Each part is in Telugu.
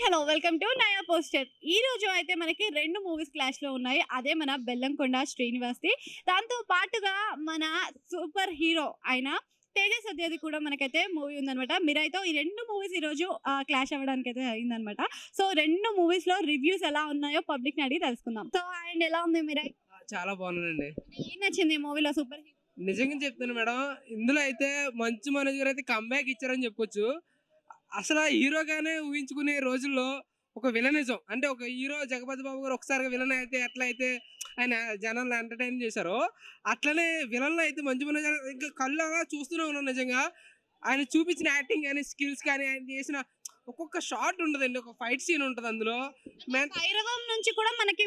హలో వెల్కమ్ టు నయా పోస్టర్. ఈ రోజు అయితే మనకి 2 మూవీస్ క్లాష్‌లో ఉన్నాయి. అదే మన బెల్లంకొండ శ్రీనివాస్‌ది. దాంతో పాటుగా మన సూపర్ హీరో అయిన తేజ సజ్జది కూడా మనకైతే మూవీ ఉందనమాట. 'మిరాయ్‌తో' ఈ 2 మూవీస్ ఈరోజు క్లాష్ అవ్వడానికైతే అయిందనమాట. సో 2 మూవీస్‌లో రివ్యూస్ ఎలా ఉన్నాయో పబ్లిక్‌ని అడిగి తెలుసుకుందాం. సో అండ్ ఎలా ఉంది 'మిరాయ్'? చాలా బాగున్నానండి. ఏం నచ్చింది ఈ మూవీలో సూపర్ హీరో? నిజంగా చెప్తాను మేడం. ఇందులో అయితే మంచు మనోజ్ గారు అయితే కమ్‌బ్యాక్ ఇచ్చారని చెప్పుకోవచ్చు. అసల హీరోగానే ఊహించుకునే రోజుల్లో ఒక విలనిజం అంటే ఒక హీరో 'జగపతి బాబు' గారు ఒకసారిగా విలన్ అయితే ఎట్లా అయితే ఆయన జనాల్ని ఎంటర్‌టైన్ చేశారో, అట్లనే విలన్‌లో అయితే మంచు మనోజ్ గారు ఇంకా కళ్ళు అలా చూస్తూనే ఉన్నాం నిజంగా. ఆయన చూపించిన యాక్టింగ్ గాని, స్కిల్స్ కానీ, ఆయన చేసిన ఒక్కొక్క షాట్ ఉంటదండి. ఒక ఫైట్ సీన్ ఉంటది అందులో. మెన్ 'భైరవం' నుంచి కూడా మనకి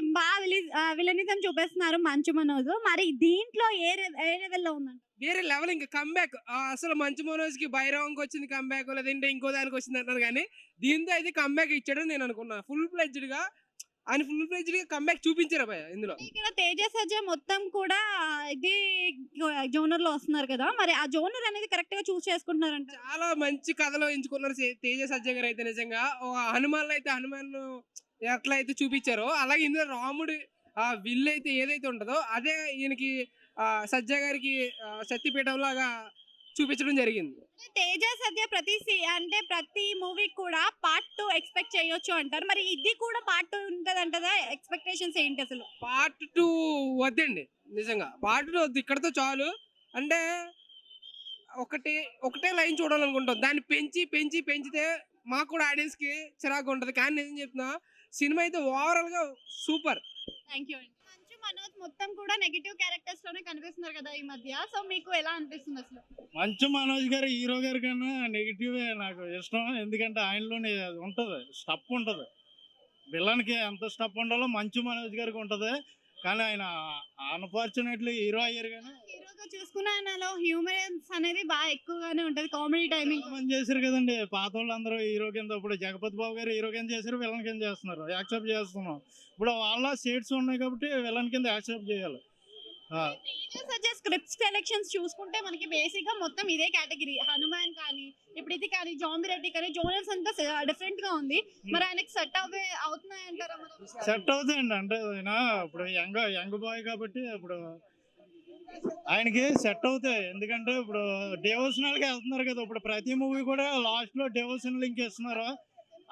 విలనిజం చూపిస్తున్నారు 'మంచు మనోజ్'. మరి దీంట్లో ఏ లెవెల్‌లో ఉందంట? వేరే లెవెల్ ఇంకా కమ్‌బ్యాక్. అసలు 'మంచు మనోజ్‌కి' 'భైరవం'కొచ్చింది కమ్‌బ్యాక్ లేదంటే ఇంకో దానికొచ్చిందంటారు గానీ, దీంతో అయితే కమ్‌బ్యాక్ ఇచ్చాడని నేను అనుకున్నా. ఆయన ఫుల్ ఫ్లెడ్జ్డ్‌గా కమ్‌బ్యాక్ చూపించారు భయ్యా ఇందులో. ఇక్కడ 'తేజ సజ్జ' మొత్తం కూడా ఇది జోనర్‌లో వస్తున్నారు కదా! మరి ఆ జోనర్ అనేది కరెక్ట్‌గా చూజ్ చేసుకుంటున్నారంట. చాలా మంచి కథలో ఎంచుకున్నారు 'తేజ సజ్జ' గారు అయితే నిజంగా. హనుమాన్‌లో అయితే హనుమాన్ ఎట్లా అయితే చూపించారో, అలాగే ఇందులో రాముడి విల్ అయితే ఏదైతే ఉంటదో అదే ఈయనకి సజ్జ గారికి శక్తిపీఠంలాగా చూపించడం జరిగింది. 'తేజ సజ్జ' అంటే ప్రతి మూవీకి కూడా పార్ట్ 2 ఎక్స్‌పెక్ట్ చేయొచ్చు అంటారు. మరి ఇది కూడా పార్ట్ 2 ఉంటదంటారా? ఎక్స్‌పెక్టేషన్స్ ఏంటి అసలు? పార్ట్ 2 వద్దండి. నిజంగా. పార్ట్ 2 వద్దు. ఇక్కడితో చాలు. అంటే ఒకటి ఒకటే లైన్ చూడాలనుకుంటాం. దాన్ని పెంచితే మాకు కూడా ఆడియన్స్‌కి చిరాకుగుంటది. కానీ నిజం చెప్తున్నా సినిమా అయితే ఓవరాల్‌గా సూపర్. థాంక్ యూ అండి. 'మంచు మనోజ్' మొత్తం కూడా నెగెటివ్ క్యారెక్టర్స్ లోనే కనిపిస్తున్నారు కదా ఈ మధ్య. సో మీకు ఎలా అనిపిస్తుంది అసలు? మంచు మనోజ్ గారు హీరో గారి కన్నా నెగిటివే నాకు ఇష్టం. ఎందుకంటే ఆయనలోనే అది ఉంటది. స్టఫ్ ఉంటది. విలన్‌కి ఎంత స్టఫ్ ఉండాలో మంచు మనోజ్ గారికి ఉంటది. కానీ ఆయన అన్‌ఫార్చునేట్‌లీ హీరో అయ్యారు గానీ హీరోగా చూసుకున్న ఆయనలో హ్యూమరన్స్ అనేది బాగా ఎక్కువగానే ఉంటది. Comedy timing. చాలా మంది చేశారు కదండీ. పాతోళ్ళందరూ హీరో కింద ఇప్పుడు 'జగపతి బాబు' గారు హీరో కింద చేశారు. విలన్ కింద చేస్తున్నారు. యాక్సెప్ట్ చేస్తున్నాం. ఇప్పుడు వాళ్ళ షేడ్స్ ఉన్నాయి కాబట్టి విలన్ కింద యాక్సెప్ట్ చేయాలి. ఆ! తేజ సజ్జ స్క్రిప్ట్ సెలక్షన్స్ చూసుకుంటే మనకి బేసిక్‌గా మొత్తం ఇదే కేటగిరీ. 'హనుమాన్' కానీ, ఇప్పుడు ఇది కానీ, 'జాంబిరెడ్డి' కానీ జోనర్స్ అంతా డిఫరెంట్ గా ఉంది. మరి ఆయనకి సెట్ అవుతున్నాయంటారా మరి? సెట్ అవుతాయండి. అంటే ఆయన ఇప్పుడు యంగ్ బాయ్ కాబట్టి ఇప్పుడు ఆయనకి సెట్ అవుతాయి. ఎందుకంటే ఇప్పుడు డివోషనల్‌గా వెళ్తున్నారు కదా! ఇప్పుడు ప్రతి మూవీ కూడా లాస్ట్‌లో డివోషన్ లింక్ ఇస్తున్నారు.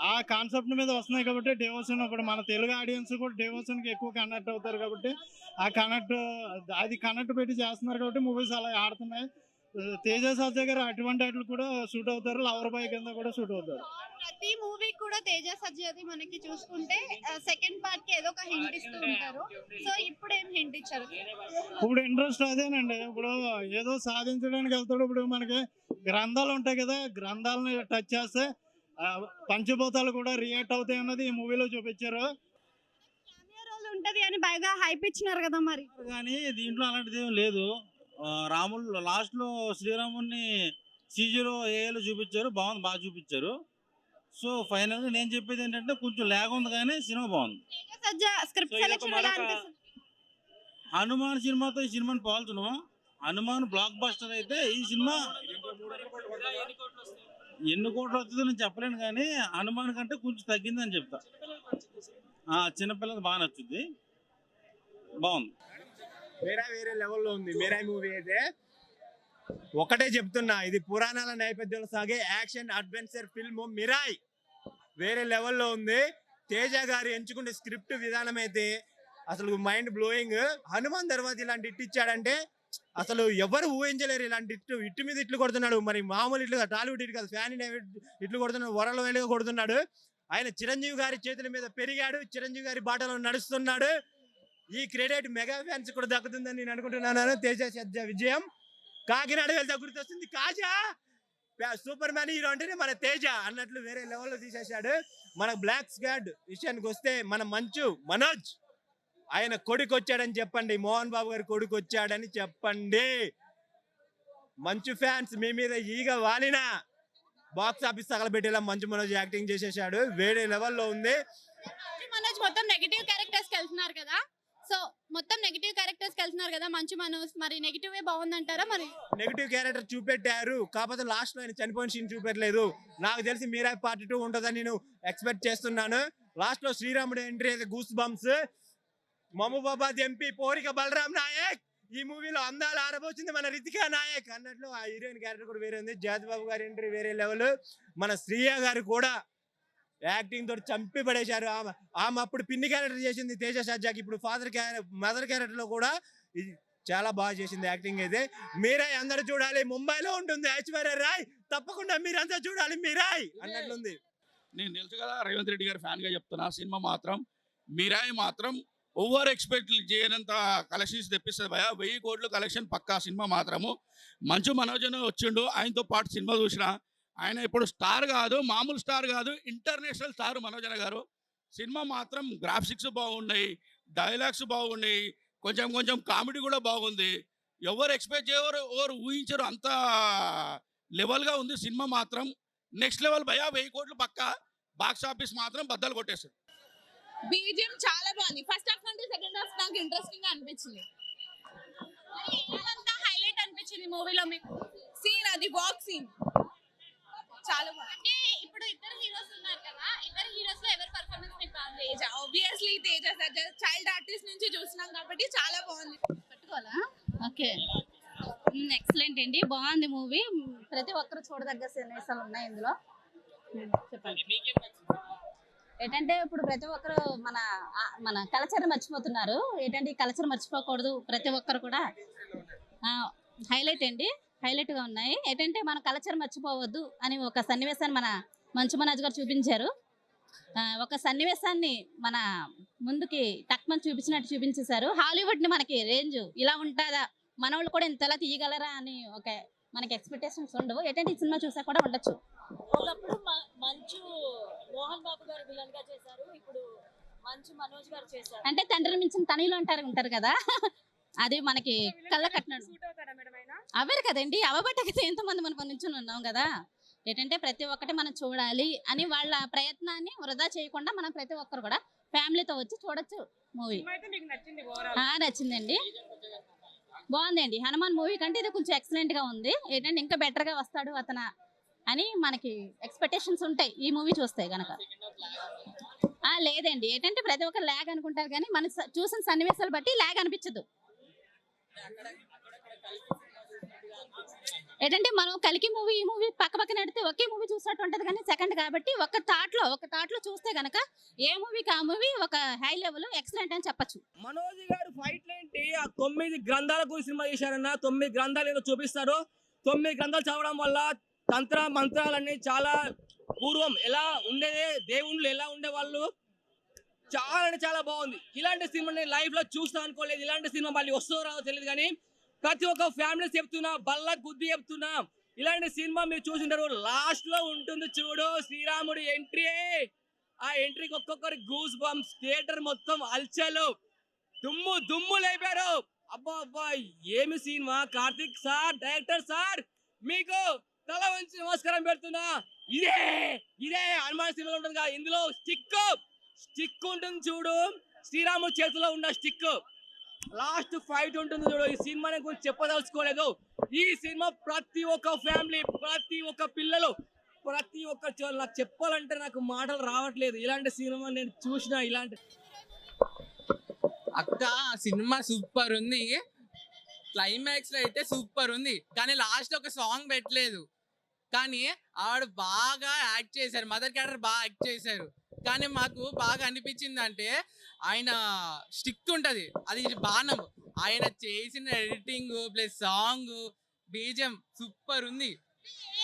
ఆ కాన్సెప్ట్ మీద వస్తున్నాయి కాబట్టి డివోషన్ ఇప్పుడు మన తెలుగు ఆడియన్స్ కూడా డివోషన్‌కి ఎక్కువ కనెక్ట్ అవుతారు కాబట్టి అది కనెక్ట్ పెట్టి చేస్తున్నారు కాబట్టి మూవీస్ అలా ఆడుతున్నాయి. తేజ సజ్జ గారు అటువంటి వాటికి కూడా సూట్ అవుతారు. లవర్ బాయ్ కింద కూడా సూట్ అవుతారు. ప్రతి మూవీ కూడా 'తేజ సజ్జది' మనకి చూసుకుంటే సెకండ్ పార్ట్ కి ఏదో ఒక హింట్ ఇస్తూ ఉంటారు. సో ఇప్పుడు ఏం హింట్ ఇచ్చారు? ఇప్పుడు ఇంట్రెస్ట్ అదేనండి. ఇప్పుడు ఏదో సాధించడానికి వెళ్తాడు. ఇప్పుడు మనకి గ్రంథాలు ఉంటాయి కదా! గ్రంథాలను టచ్ చేస్తే పంచభూతాలు కూడా రియాక్ట్ అవుతాయి అన్నది ఈ మూవీలో చూపించారు. కెమియో రోల్ ఉంటది అని బాగా హైప్ ఇచ్చినారు కదా మరి. కానీ దీంట్లో అలాంటిది ఏం లేదు. రాములు లాస్ట్‌లో శ్రీరాముడిని సీజీలో ఏఐలో చూపించారు. బాగుంది. బాగా చూపించారు. సో ఫైనల్‌గా నేను చెప్పేది ఏంటంటే కొంచెం ల్యాగ్ ఉంది కానీ సినిమా బాగుంది. 'తేజ సజ్జ' స్క్రిప్ట్ సో ఇదొక సెలక్షన్ ఎలా మరొక అనిపిస్తుంది? హనుమాన్ సినిమాతో ఈ సినిమాని పోల్చను. హనుమాన్ బ్లాక్ బస్టర్ అయితే ఈ సినిమా ఎన్ని కోట్లు వస్తుందో నేను చెప్పలేను కానీ హనుమాన్ కంటే కొంచెం తగ్గిందని చెప్తా. చిన్నపిల్లలకు బాగా నచ్చుద్ది. బాగుంది. వేరే లెవెల్లో ఉంది మేరా మూవీ అయితే. ఒకటే చెప్తున్నా, ఇది పురాణాల నేపథ్యంలో సాగే యాక్షన్ అడ్వెంచర్ ఫిల్మ్ 'మిరాయ్' వేరే లెవెల్లో ఉంది. తేజ గారు ఎంచుకునే స్క్రిప్ట్ విధానం అయితే అసలు మైండ్ బ్లోయింగ్. హనుమాన్ తర్వాత ఇలాంటి ఇట్ ఇచ్చాడంటే అసలు ఎవరు ఊహించలేరు. ఇలాంటి ఇట్టు మీద ఇట్లు కొడుతున్నాడు. మరి మామూలు ఇట్లు టాలీవుడ్ ఇటు కాదు, ఫ్యాన్ ఇట్లు కొడుతున్నాడు, వరల్డ్ వైడ్గా కొడుతున్నాడు. ఆయన చిరంజీవి గారి చేతుల మీద పెరిగాడు, చిరంజీవి గారి బాటలో నడుస్తున్నాడు. ఈ క్రెడిట్ మెగా ఫ్యాన్స్ కూడా దక్కుతుందని నేను అనుకుంటున్నాను. తేజ సజ్జ విజయం. కాకినాడ వెళ్తే గుర్తొస్తుంది కాజా. సూపర్ మ్యాన్ హీరో అంటేనే మన తేజ అన్నట్లు వేరే లెవెల్లో తీసేశాడు. మన బ్లాక్ స్క్వాడ్ విషయానికి వస్తే మన మంచు మనోజ్ ఆయన కొడుకు వచ్చాడని చెప్పండి. మోహన్ బాబు గారి కొడుకు వచ్చాడని చెప్పండి. మంచు ఫ్యాన్స్ మీ మీద ఈగ వాలినా box office తగలబెట్టేలా Manchu Manoj acting చేసేసాడు. వేరే లెవెల్లో ఉంది. మంచు మనోజ్ మొత్తం నెగెటివ్ క్యారెక్టర్స్ కి వెళ్తున్నారు కదా. సో మొత్తం నెగిటివ్ క్యారెక్టర్స్ కి వెళ్తున్నారు కదా మంచు మనోజ్, మరి నెగిటివ్ బాగుందంటారా? మరి నెగిటివ్ క్యారెక్టర్ చూపెట్టారు, కాకపోతే లాస్ట్ లో ఆయన చనిపోయిన సీన్ చూపెట్టలేదు. నాకు తెలిసి మీరా పార్ట్ 2 ఉంటుందని నేను ఎక్స్పెక్ట్ చేస్తున్నాను. లాస్ట్ లో శ్రీరాముడు ఎంట్రీ అయితే goose bumps. Mahabubabad MP Porika Balaram Naik ఈ మూవీలో అందాలు ఆడబోచింది మన రితికా నాయక్ అన్నట్లు ఆ హీరోయిన్ క్యారెక్టర్ కూడా వేరే ఉంది. జాతిబాబు గారి ఎంట్రీ వేరే లెవెల్. మన శ్రీయ గారు కూడా యాక్టింగ్ తోటి చంపి పడేశారు. ఆమె అప్పుడు పిన్ని క్యారెక్టర్ చేసింది తేజ సజ్జాకి, ఇప్పుడు మదర్ క్యారెక్టర్ లో కూడా చాలా బాగా చేసింది యాక్టింగ్ అయితే. మీరాయ్ అందరూ చూడాలి, ముంబైలో ఉంటుంది ఐశ్వర్య రాయ్, తప్పకుండా మీరంతా చూడాలి మీరాయ్ అన్నట్లుంది. నేను తెలుసు కదా రేవంత్ రెడ్డి గారి ఫ్యాన్ గా చెప్తున్నా, సినిమా మాత్రం మీరాయి మాత్రం ఓవర్ ఎక్స్పెక్ట్ చేయనంత కలెక్షన్స్ తెప్పిస్తుంది భయ. 1000 కోట్లు కలెక్షన్ పక్కా సినిమా మాత్రము. మంచు మనోజన్ వచ్చిండు, ఆయనతో పాటు సినిమా చూసిన. ఆయన ఇప్పుడు స్టార్ కాదు, మామూలు స్టార్ కాదు, ఇంటర్నేషనల్ స్టార్ మనోజన గారు. సినిమా మాత్రం గ్రాఫిక్స్ బాగున్నాయి, డైలాగ్స్ బాగున్నాయి, కొంచెం కొంచెం కామెడీ కూడా బాగుంది. ఎవరు ఎక్స్పెక్ట్ చేయరు, ఎవరు ఊహించరు, అంత లెవెల్గా ఉంది సినిమా మాత్రం. నెక్స్ట్ లెవెల్ భయ. 1000 కోట్లు పక్కా. బాక్స్ ఆఫీస్ మాత్రం బద్దలు కొట్టేస్తుంది. బీజిఎం చాలా బాగుంది. ఫస్ట్ హాఫ్ నుండి సెకండ్ హాఫ్ నాకు ఇంట్రెస్టింగ్ గా అనిపించింది. హైలైట్ అనిపించింది మూవీలో మీకు? సీన్ అది వాక్ సీన్ చాలా బాగుంది. అంటే ఇప్పుడు ఇద్దరు హీరోస్ ఉన్నారు కదా, ఇద్దరు హీరోస్ లో ఎవరి పర్ఫార్మెన్స్ మీకు బాగుంది? Teja obviously Teja child artist నుంచి చూసినాం కాబట్టి చాలా బాగుంది. పట్టుకోవాలా? ఓకే, ఎక్సలెంట్ అండి, బాగుంది మూవీ. ప్రతి ఒక్కరు చూడదగ్గ సన్నివేశాలు ఉన్నాయి ఇందులో. చెప్పండి. ఏంటంటే ఇప్పుడు ప్రతి ఒక్కరు మన కల్చర్ మర్చిపోతున్నారు. ఏంటంటే ఈ కల్చర్ మర్చిపోకూడదు, ప్రతి ఒక్కరు కూడా హైలైట్ అండి, హైలైట్ గా ఉన్నాయి. ఏంటంటే మన కల్చర్ మర్చిపోవద్దు అని ఒక సన్నివేశాన్ని మన మంచు మనోజ్ గారు చూపించారు. ఒక సన్నివేశాన్ని మన ముందుకి తక్కువ చూపించేశారు. హాలీవుడ్ ని మనకి రేంజ్ ఇలా ఉంటుందా, మనోళ్ళు కూడా ఇంతలా తీయగలరా అని ఒక మనకి ఎక్స్పెక్టేషన్స్ ఉండవు. ఏంటంటే ఈ సినిమా చూసా కూడా ఉండొచ్చు. ఒకప్పుడు మంచు మోహన్ బాబు గారు విలన్ గా చేశారు, ఇప్పుడు మంచు మనోజ్ గారు చేశారు. అంటే తండ్రిని మించిన తనయులు ఉంటారు కదా, అది మనకి కళ్ళ కట్టినాడు. అవ్వరు కదండి, అవ్వబట్టే ఎంతమంది మనం నించుని ఉన్నాం కదా. ఏంటంటే ప్రతి ఒక్కటి మనం చూడాలి అని వాళ్ళ ప్రయత్నాన్ని వృధా చేయకుండా మనం ప్రతి ఒక్కరు కూడా ఫ్యామిలీతో వచ్చి చూడొచ్చు మూవీ. నచ్చిందండి, బాగుందండి. హనుమాన్ మూవీ కంటే ఇది కొంచెం ఎక్సలెంట్ గా ఉంది. ఏంటంటే ఇంకా బెటర్ గా వస్తాడు అతను అని మనకి ఎక్స్పెక్టేషన్స్ ఉంటాయి ఈ మూవీ చూస్తే గనక. లేదండి, ఏంటంటే ప్రతి ఒక్కరు ల్యాగ్ అనుకుంటారు కానీ మనం చూసిన సన్నివేశాలు బట్టి ల్యాగ్ అనిపించదు. ఏంటంటే మనం కలికి మూవీ ఈ మూవీ పక్క పక్కన పెడితే ఒకే మూవీ చూసినట్టు ఉంటది కానీ సెకండ్ కాబట్టి ఒక థాట్ లో చూస్తే గనక ఏ మూవీకి ఆ మూవీ ఒక హై లెవెల్ ఎక్సలెంట్ అని చెప్పొచ్చు. మనోజ్ గారు ఫైట్లు ఏంటి, ఆ 9 గ్రంథాల గురించి సినిమా చేశారన్న. 9 గ్రంథాలు ఏదో చూపిస్తారు. 9 గ్రంథాలు చదవడం వల్ల తంత్ర మంత్రాలన్నీ చాలా పూర్వం ఎలా ఉండేది, దేవుళ్ళు ఎలా ఉండేవాళ్ళు, చాలా అంటే చాలా బాగుంది. ఇలాంటి సినిమా నేను లైఫ్ లో చూస్తా అనుకోలేదు. ఇలాంటి సినిమా మళ్ళీ వస్తుందో రాదో తెలియదు కానీ ప్రతి ఒక్క ఫ్యామిలీ చెప్తున్నా, బల్ల గుద్ది చెప్తున్నా, ఇలాంటి సినిమా మీరు చూసింటారు. లాస్ట్ లో ఉంటుంది చూడు శ్రీరాముడి ఎంట్రీ. ఆ ఎంట్రీకి ఒక్కొక్కరి గూస్ బంప్స్, థియేటర్ మొత్తం అల్చలు, దుమ్ము లేపారు. అబ్బా అబ్బా ఏమి cinema. Karthik sir, director sir, మీకు తల వంచి నమస్కారం పెడుతున్నా. ఇదే హనుమాన్ సినిమాలో ఉంటుంది కదా, ఇందులో స్టిక్ ఉంటుంది చూడు, శ్రీరాముడి చేతిలో ఉన్న స్టిక్. లాస్ట్ ఫైట్ ఉంటుంది చూడు. ఈ సినిమాని గురించి చెప్పదలుచుకోలేదు. ఈ సినిమా ప్రతి ఒక్క ఫ్యామిలీ, ప్రతి ఒక్క పిల్లలు, ప్రతి ఒక్క నాకు చెప్పాలంటే నాకు మాటలు రావట్లేదు. ఇలాంటి సినిమా నేను చూసిన. ఇలాంటి అక్క సినిమా సూపర్ ఉంది. క్లైమాక్స్ లో అయితే సూపర్ ఉంది కానీ లాస్ట్ ఒక సాంగ్ పెట్టలేదు. కానీ ఆవిడ బాగా యాక్ట్ చేశారు, మదర్ క్యారెక్టర్ బాగా యాక్ట్ చేశారు. కానీ మాకు బాగా అనిపించింది అంటే ఆయన స్టిక్ ఉంటది, అది బాణం. ఆయన చేసిన editing plus song BGM super ఉంది.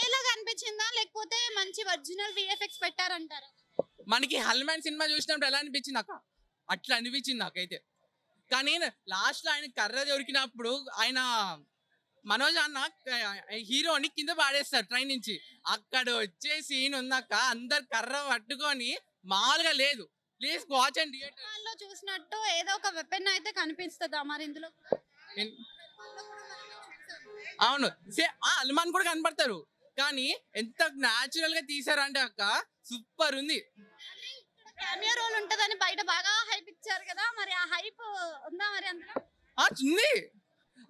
ఏలాగా అనిపించిందా లేకపోతే మంచి ఒరిజినల్ విఎఫ్ఎక్స్ పెట్టారంటారా? మనకి హనుమాన్ సినిమా చూసినప్పుడు ఎలా అనిపించింది అక్క, అట్లా అనిపించింది నాకైతే. కానీ లాస్ట్ లో ఆయన కర్ర దొరికినప్పుడు ఆయన మనోజ్ అన్న హీరోని కింద పాడేస్తారు ట్రైన్ నుంచి. అక్కడ వచ్చే సీన్ ఉందక్క, అందరు కర్ర పట్టుకొని మామూలుగా లేదు. ప్లీజ్ వాచ్ అండ్ థియేటర్లో చూసినట్టు ఏదో ఒక వెపన్ అయితే కనిపిస్తుందా మరి ఇందులో? అవును, హనుమాన్ కూడా కనపడతారు కానీ ఎంత న్యాచురల్ గా తీసారు అంటే అక్క సూపర్ ఉంది. కెమియో రోల్ ఉంటదని బయట బాగా హైప్ ఇచ్చారు కదా, మరి ఆ హైప్ ఉందా మరి అందులో? ఉంది.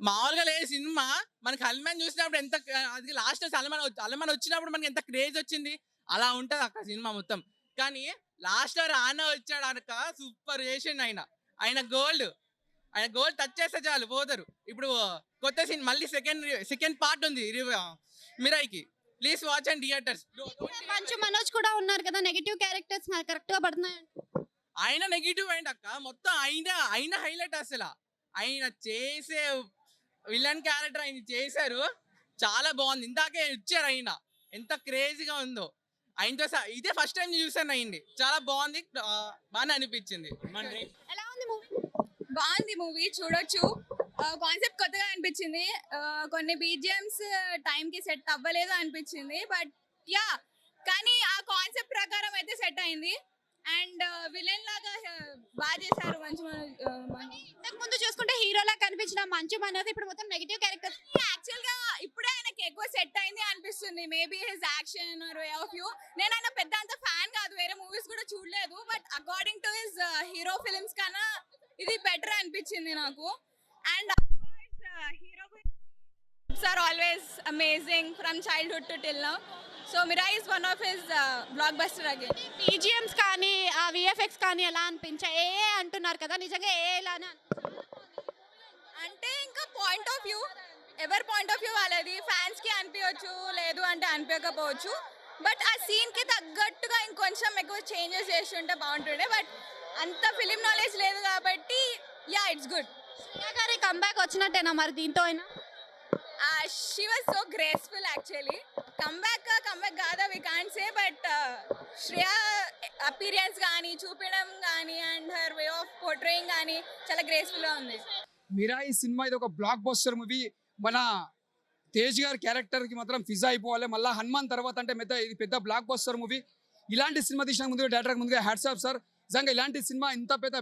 మామూలుగా లేదు సినిమా. మనకి హనుమాన్ చూసినప్పుడు ఎంత అది లాస్ట్ హనుమాన్ వచ్చినప్పుడు మనకి ఎంత క్రేజ్ వచ్చింది, అలా ఉంటది అక్కడ సినిమా మొత్తం. కానీ లాస్ట్ లో రానా వచ్చాడు అనక సూపర్ చేసిండు ఆయన గోల్డ్ టచ్ చేస్తే చాలు పోతారు. ఇప్పుడు కొత్త సినిమా మళ్ళీ సెకండ్ పార్ట్ ఉంది మిరాయికి. Please watch and theatres. Manchu Manoj కూడా ఉన్నారు కదా, నెగటివ్ క్యారెక్టర్స్ కరెక్ట్ గా పడుతున్నాయి. ఆయన నెగిటివ్ అయింది అక్క, మొత్తం ఆయన హైలైట్. అసలు ఆయన చేసే విలన్ క్యారెక్టర్ ఆయన చేశారు, చాలా బాగుంది. ఇందాకే ఇచ్చారు ఆయన, ఎంత క్రేజీగా ఉందో. ఆయనతో ఇదే ఫస్ట్ టైం చూసాను అయింది, చాలా బాగుంది, బాగా అనిపించింది. ఎలా ఉంది మూవీ? బాగుంది మూవీ, చూడొచ్చు. కాన్సెప్ట్ కొత్తగా అనిపించింది. కొన్ని బీజిఎమ్స్ టైంకి సెట్ అవ్వలేదు అనిపించింది, బట్ యా కానీ ఆ కాన్సెప్ట్ ప్రకారం అయితే సెట్ అయింది. అండ్ విలన్ లాగా బాగా చేశారు మంచు ఇంతకు ముందు చూసుకుంటే హీరోలా కనిపించిన మంచు మనోజ్ ఇప్పుడు మొత్తం నెగటివ్ క్యారెక్టర్స్. యాక్చువల్ గా ఇప్పుడే ఆయనకి ఎక్కువ సెట్ అయింది అనిపిస్తుంది. Maybe his action or way of view. నేను ఆయన పెద్ద అంత ఫ్యాన్ కాదు, వేరే మూవీస్ కూడా చూడలేదు, but according to his hero films కన్నా ఇది బెటర్ అనిపించింది నాకు. And hero or always amazing from childhood to till now. So Mirai is one of his block buster again. BGMs కానీ ఆ విఎఫ్ఎక్స్ కానీ ఎలా అనిపించాయి? ఏ అంటున్నారు కదా, నిజంగా ఏలానే అంటే ఇంకా పాయింట్ ఆఫ్ వ్యూ, ఎవరి పాయింట్ ఆఫ్ వ్యూ వాళ్ళది. ఫ్యాన్స్ కి అనిపించవచ్చు, లేదు అంటే అనిపించకపోవచ్చు, బట్ ఆ సీన్ కి తగ్గట్టుగా ఇంకొంచెం ఎక్కువ చేంజెస్ చేసి ఉంటే బాగుంటుండే. బట్ అంత ఫిలిం నాలెడ్జ్ లేదు కాబట్టి యా ఇట్స్ గుడ్. గారి కంబ్యాక్ వచ్చినట్టేనా మరి దీంతో అయినా? She was so graceful actually. Comeback కాదా we can't say, but Shriya appearance కానీ చూపించడం కానీ and her way of portraying కానీ చాలా గ్రేస్ఫుల్గా ఉంది. మిరాయి సినిమా ఇది ఒక బ్లాక్ బస్టర్ మూవీ. మన తేజ్ గారి క్యారెక్టర్కి మాత్రం ఫిజా అయిపోవాలి. మళ్ళీ హనుమాన్ తర్వాత అంటే ఇది పెద్ద బ్లాక్ బస్టర్ మూవీ. ఇలాంటి సినిమా తీసిన ముందుగా డైరెక్టర్ ముందుగా హ్యాట్స్ ఆఫ్ సార్. నిజంగా ఇలాంటి సినిమా ఇంత పెద్ద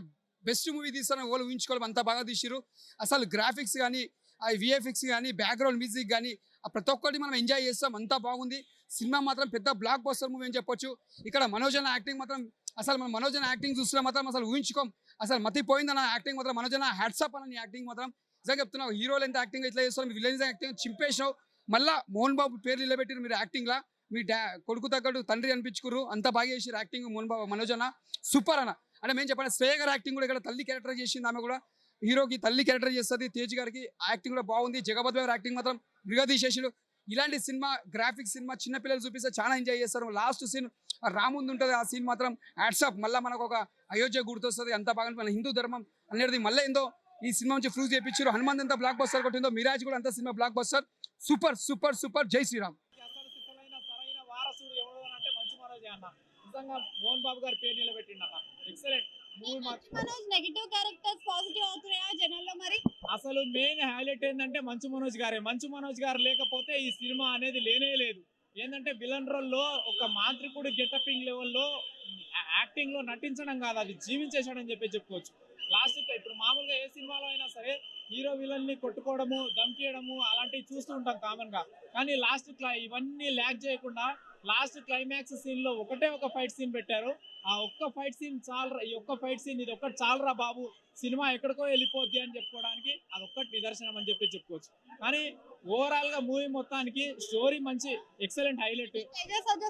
బెస్ట్ మూవీ తీస్తారని వాళ్ళు ఊహించుకోవాలి, అంత బాగా తీసిరు. అసలు గ్రాఫిక్స్ కానీ ఆ విఎఫ్ఎక్స్ కానీ బ్యాక్గ్రౌండ్ మ్యూజిక్ కానీ ప్రతి ఒక్కటి మనం ఎంజాయ్ చేస్తాం, అంతా బాగుంది. సినిమా మాత్రం పెద్ద బ్లాక్ బస్టర్ మూవీ అని చెప్పొచ్చు. ఇక్కడ మనోజ్ అన్న యాక్టింగ్ మాత్రం అసలు మనం మనోజ్ అన్న యాక్టింగ్ చూస్తున్నా మాత్రం అసలు ఊహించుకోం, అసలు మతిపోయిందన్న యాక్టింగ్ మాత్రం. మనోజ్ అన్న హ్యాట్సాప్ అన్న యాక్టింగ్ మాత్రం నిజంగా చెప్తున్నావు. హీరోలు ఎంత యాక్టింగ్ ఇట్లా చేస్తారు, మీ విలన్స్ యాక్టింగ్ చింపేసినావు. మళ్ళీ మోహన్ బాబు పేరు నిలబెట్టారు మీరు యాక్టింగ్లా. మీ కొడుకు తగ్గట్టు తండ్రి అనిపించుకురు, అంత బాగా చేసారు యాక్టింగ్ మోహన్ బాబు మనోజ్ అన్న సూపర్ అన్న. అంటే మేము చెప్పండి శ్రేయ గారి యాక్టింగ్ కూడా ఇక్కడ తల్లి క్యారెక్టర్ చేసింది, ఆమె కూడా హీరోకి తల్లి క్యారెక్టర్ చేస్తుంది. తేజ్ గారికి యాక్టింగ్ కూడా బాగుంది. జగపతి గారి యాక్టింగ్ మాత్రం మృగదీశేషుడు. ఇలాంటి సినిమా గ్రాఫిక్స్ సినిమా చిన్నపిల్లలు చూపిస్తే చాలా ఎంజాయ్ చేస్తారు. లాస్ట్ సీన్ రాముందు ఉంటుంది, ఆ సీన్ మాత్రం హ్యాట్సాప్. మళ్ళీ మనకు ఒక అయోధ్య గుర్తొస్తుంది, అంత బాగా మన హిందూ ధర్మం అనేది మళ్ళీ ఏందో ఈ సినిమా నుంచి ప్రూవ్ చేయించారు. హనుమాన్ ఎంత బ్లాక్ బస్టర్ కొట్టిందో మిరాజ్ కూడా అంత cinema block buster. Super super super. జై శ్రీరామ్. సరైన వారసుడు ఎవరు అంటే మంచు మనోజ్ అన్న. నిజంగా మోహన్ బాబు గారి పేరు నిలబెట్టిండు అన్న. Excellent movie. Manoj negative characters positive అవుతున్నాయా జనాల్లో మరి? అసలు మెయిన్ హైలైట్ ఏంటంటే మంచు మనోజ్ గారే. మంచు మనోజ్ గారు లేకపోతే ఈ సినిమా అనేది లేనే లేదు. ఏంటంటే విలన్ రోల్లో ఒక మాంత్రికుడు గెటపింగ్ లెవెల్లో యాక్టింగ్ లో నటించడం కాదు, అది జీవించేసాడని చెప్పుకోవచ్చు. లాస్ట్ ఇప్పుడు మామూలుగా ఏ సినిమాలో అయినా సరే హీరో విలన్ ని కొట్టుకోవడము, ధమ్కియడము అలాంటివి చూస్తూ ఉంటాం కామన్ గా. కానీ లాస్ట్ ఇవన్నీ ల్యాక్ చేయకుండా లాస్ట్ క్లైమాక్స్ సీన్ లో ఒకటే ఒక ఫైట్ సీన్ పెట్టారు. ఆ ఒక్క ఫైట్ సీన్ చాలరా, ఈ ఒక్క ఫైట్ సీన్ ఇది ఒక్కటి చాలరా బాబు, సినిమా ఎక్కడికో వెళ్ళిపోద్ది అని చెప్పుకోవడానికి అదొక్కటి నిదర్శనం అని చెప్పుకోవచ్చు. కానీ ఓవరాల్ గా మూవీ మొత్తానికి స్టోరీ మంచి ఎక్సలెంట్ హైలైట్.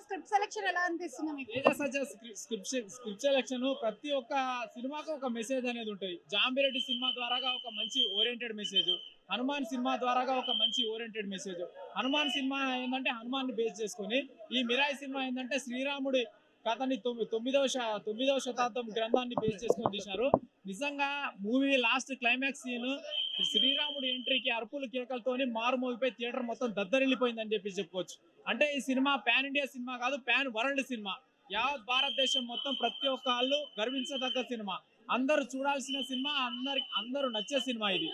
స్క్రిప్ట్ సెలెక్షన్ ఎలా అనిపిస్తుంది మీకు? స్క్రిప్ట్ సెలెక్షన్ ప్రతి ఒక్క సినిమాకు ఒక మెసేజ్ అనేది ఉంటుంది. జాంబిరెడ్డి సినిమా ద్వారాగా ఒక మంచి ఓరియంటెడ్ మెసేజ్, హనుమాన్ సినిమా ద్వారాగా ఒక మంచి ఓరియంటెడ్ మెసేజ్. హనుమాన్ సినిమా ఏంటంటే హనుమాన్ ని బేస్ చేసుకుని, ఈ మిరాయి సినిమా ఏంటంటే శ్రీరాముడి కథని 9వ శతాబ్దం గ్రంథాన్ని బేస్ చేసుకొని తీశారు. నిజంగా మూవీ లాస్ట్ క్లైమాక్స్ సీన్ శ్రీరాముడి ఎంట్రీకి అరుపులు కేకలతోని మారు మోగిపోయి థియేటర్ మొత్తం దద్దరిల్లిపోయిందని చెప్పుకోవచ్చు. అంటే ఈ సినిమా పాన్ ఇండియా సినిమా కాదు, పాన్ వరల్డ్ సినిమా. యావత్ భారతదేశం మొత్తం ప్రతి ఒక్క వాళ్ళు గర్వించదగ్గ సినిమా, అందరూ చూడాల్సిన సినిమా, అందరూ నచ్చే సినిమా ఇది.